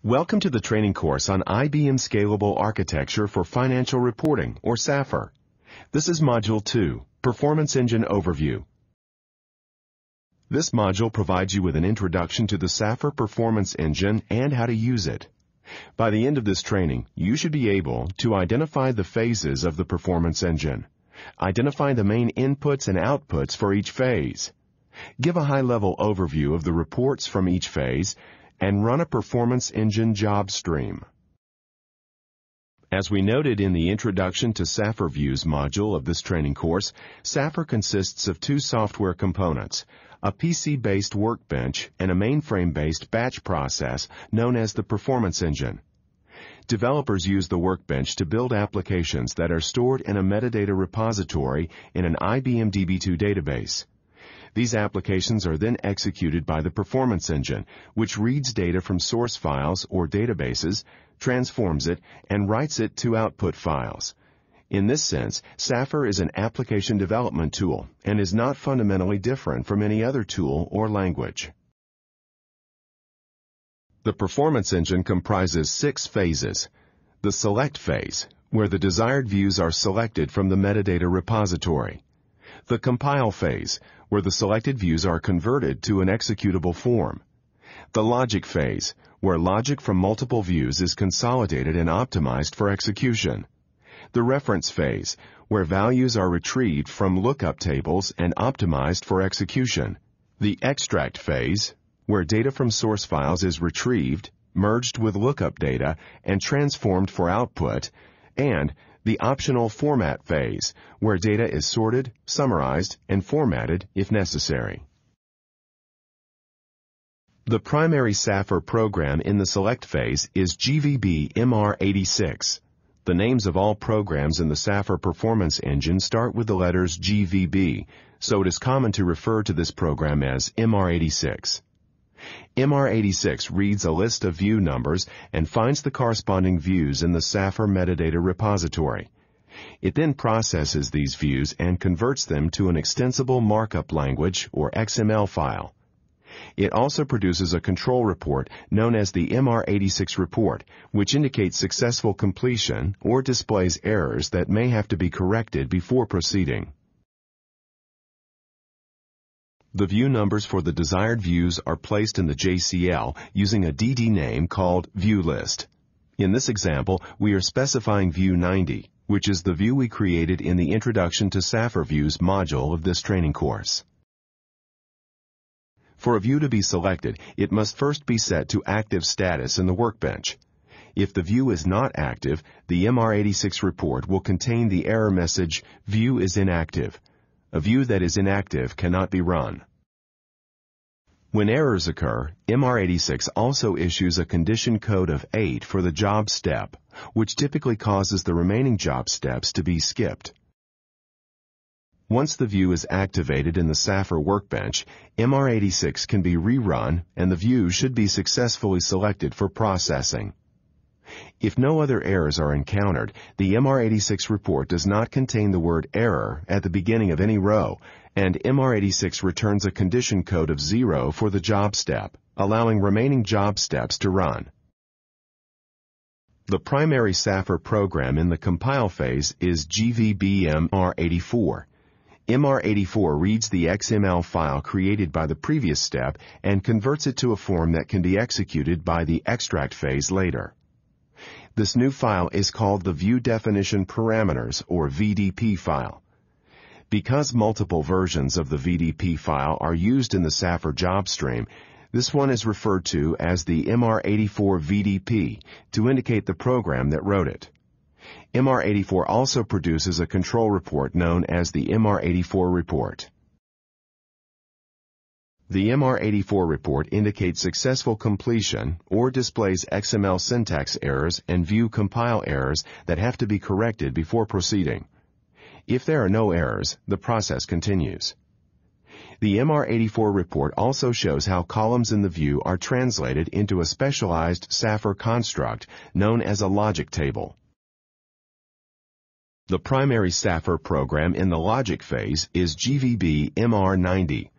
Welcome to the training course on IBM Scalable Architecture for Financial Reporting, or SAFR. This is Module 2, Performance Engine Overview. This module provides you with an introduction to the SAFR Performance Engine and how to use it. By the end of this training, you should be able to identify the phases of the Performance Engine, identify the main inputs and outputs for each phase, give a high-level overview of the reports from each phase, and run a Performance Engine job stream. As we noted in the Introduction to SAFR Views module of this training course, SAFR consists of two software components, a PC-based workbench and a mainframe-based batch process known as the Performance Engine. Developers use the workbench to build applications that are stored in a metadata repository in an IBM DB2 database. These applications are then executed by the Performance Engine, which reads data from source files or databases, transforms it, and writes it to output files. In this sense, SAFR is an application development tool and is not fundamentally different from any other tool or language. The Performance Engine comprises 6 phases. The Select phase, where the desired views are selected from the metadata repository. The Compile phase, where the selected views are converted to an executable form. The Logic phase, where logic from multiple views is consolidated and optimized for execution. The Reference phase, where values are retrieved from lookup tables and optimized for execution. The Extract phase, where data from source files is retrieved, merged with lookup data, and transformed for output. And the Optional Format phase, where data is sorted, summarized, and formatted if necessary. The primary SAFR program in the Select phase is GenevaERS. The names of all programs in the SAFR Performance Engine start with the letters GVB, so it is common to refer to this program as MR86. MR86 reads a list of view numbers and finds the corresponding views in the SAFR metadata repository. It then processes these views and converts them to an extensible markup language, or XML file. It also produces a control report known as the Mr86 Report, which indicates successful completion or displays errors that may have to be corrected before proceeding. The view numbers for the desired views are placed in the JCL using a DD name called ViewList. In this example, we are specifying view 90, which is the view we created in the Introduction to SAFR Views module of this training course. For a view to be selected, it must first be set to active status in the workbench. If the view is not active, the Mr86 report will contain the error message, "View is inactive." A view that is inactive cannot be run. When errors occur, Mr86 also issues a condition code of 8 for the job step, which typically causes the remaining job steps to be skipped. Once the view is activated in the SAFR workbench, Mr86 can be rerun and the view should be successfully selected for processing. If no other errors are encountered, the Mr86 report does not contain the word error at the beginning of any row, and Mr86 returns a condition code of 0 for the job step, allowing remaining job steps to run. The primary SAFR program in the compile phase is GenevaERS. Mr84 reads the XML file created by the previous step and converts it to a form that can be executed by the extract phase later. This new file is called the View Definition Parameters, or VDP file. Because multiple versions of the VDP file are used in the SAFR job stream, this one is referred to as the Mr84 VDP to indicate the program that wrote it. Mr84 also produces a control report known as the Mr84 Report. The Mr84 report indicates successful completion or displays XML syntax errors and view compile errors that have to be corrected before proceeding. If there are no errors, the process continues. The Mr84 report also shows how columns in the view are translated into a specialized SAFR construct known as a logic table. The primary SAFR program in the logic phase is GenevaERS.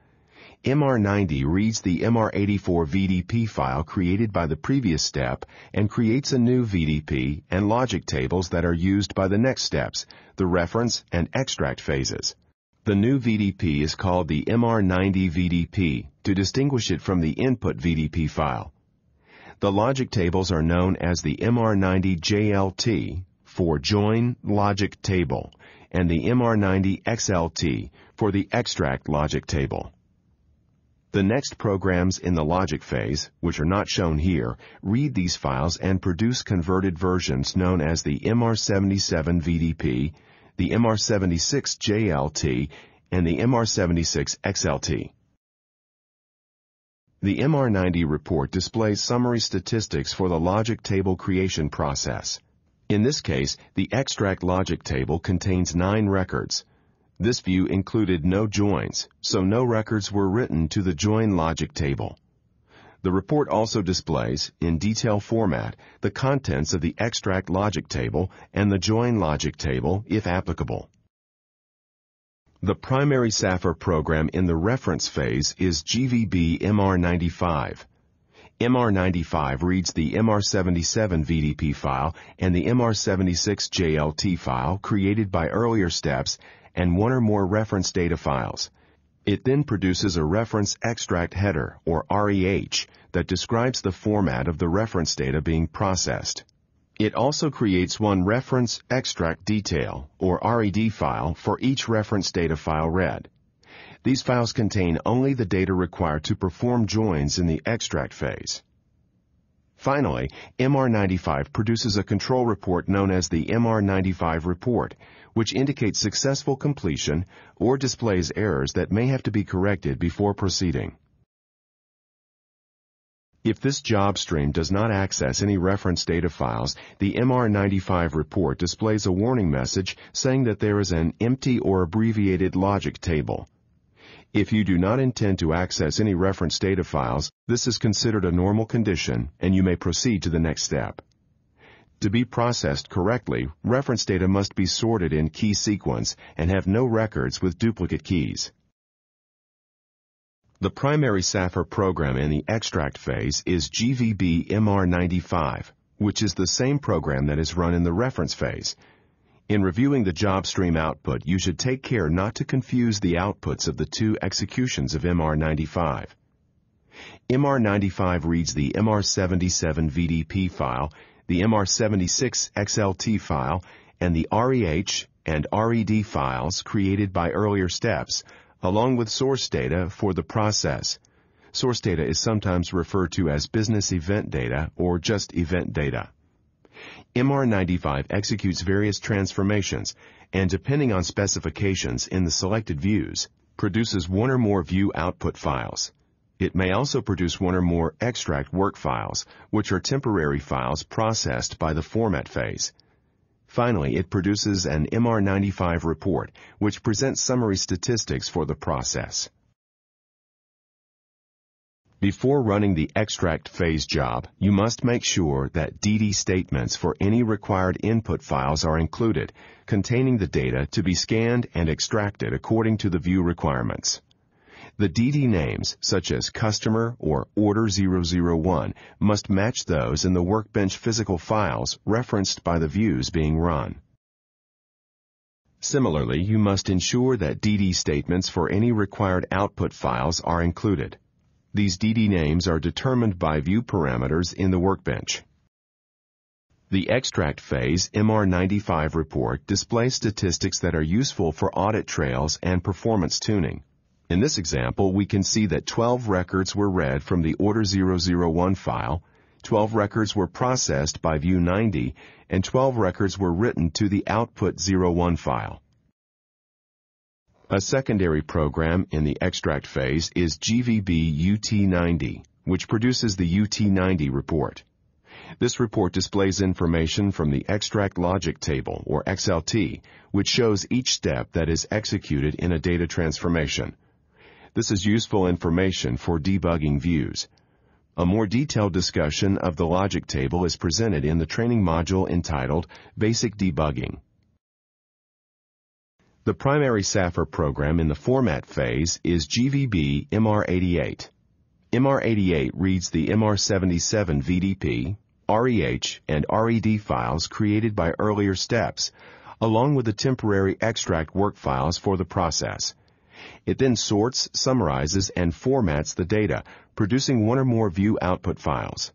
Mr90 reads the Mr84 VDP file created by the previous step and creates a new VDP and logic tables that are used by the next steps, the reference and extract phases. The new VDP is called the Mr90 VDP to distinguish it from the input VDP file. The logic tables are known as the Mr90 JLT for Join Logic Table and the Mr90 XLT for the Extract Logic Table. The next programs in the logic phase, which are not shown here, read these files and produce converted versions known as the Mr77 VDP, the Mr76 JLT, and the Mr76 XLT. The Mr90 report displays summary statistics for the logic table creation process. In this case, the extract logic table contains 9 records. This view included no joins, so no records were written to the join logic table. The report also displays, in detail format, the contents of the extract logic table and the join logic table, if applicable. The primary SAFR program in the reference phase is Mr95. Mr95 reads the Mr77 VDP file and the Mr76 JLT file created by earlier steps and one or more reference data files. It then produces a reference extract header, or REH, that describes the format of the reference data being processed. It also creates one reference extract detail, or RED file, for each reference data file read. These files contain only the data required to perform joins in the extract phase. Finally, Mr95 produces a control report known as the Mr95 Report, which indicates successful completion or displays errors that may have to be corrected before proceeding. If this job stream does not access any reference data files, the Mr95 report displays a warning message saying that there is an empty or abbreviated logic table. If you do not intend to access any reference data files, this is considered a normal condition and you may proceed to the next step. To be processed correctly, reference data must be sorted in key sequence and have no records with duplicate keys. The primary SAFR program in the extract phase is GenevaERS, which is the same program that is run in the reference phase. In reviewing the job stream output, you should take care not to confuse the outputs of the two executions of Mr95. Mr95 reads the Mr77 VDP file, the Mr76 XLT file, and the REH and RED files created by earlier steps, along with source data for the process. Source data is sometimes referred to as business event data or just event data. Mr95 executes various transformations and, depending on specifications in the selected views, produces one or more view output files. It may also produce one or more extract work files, which are temporary files processed by the format phase. Finally, it produces an Mr95 report, which presents summary statistics for the process. Before running the extract phase job, you must make sure that DD statements for any required input files are included, containing the data to be scanned and extracted according to the view requirements. The DD names, such as Customer or Order 001, must match those in the Workbench physical files referenced by the views being run. Similarly, you must ensure that DD statements for any required output files are included. These DD names are determined by view parameters in the Workbench. The extract phase Mr95 report displays statistics that are useful for audit trails and performance tuning. In this example, we can see that 12 records were read from the Order 001 file, 12 records were processed by View 90, and 12 records were written to the Output 01 file. A secondary program in the extract phase is GenevaERS, which produces the UT90 report. This report displays information from the extract logic table, or XLT, which shows each step that is executed in a data transformation. This is useful information for debugging views. A more detailed discussion of the logic table is presented in the training module entitled Basic Debugging. The primary SAFR program in the format phase is GenevaERS. MR88 reads the MR77 VDP, REH, and RED files created by earlier steps, along with the temporary extract work files for the process. It then sorts, summarizes, and formats the data, producing one or more view output files.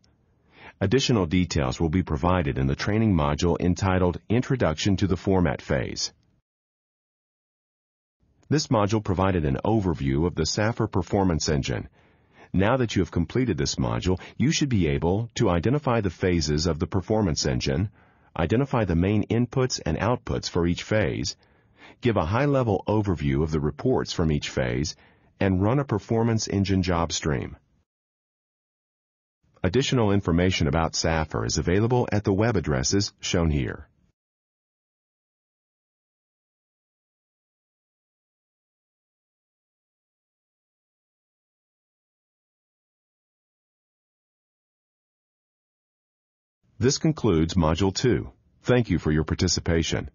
Additional details will be provided in the training module entitled Introduction to the Format Phase. This module provided an overview of the SAFR performance engine. Now that you have completed this module, you should be able to identify the phases of the performance engine, identify the main inputs and outputs for each phase, give a high-level overview of the reports from each phase, and run a performance engine job stream. Additional information about SAFR is available at the web addresses shown here. This concludes Module 2. Thank you for your participation.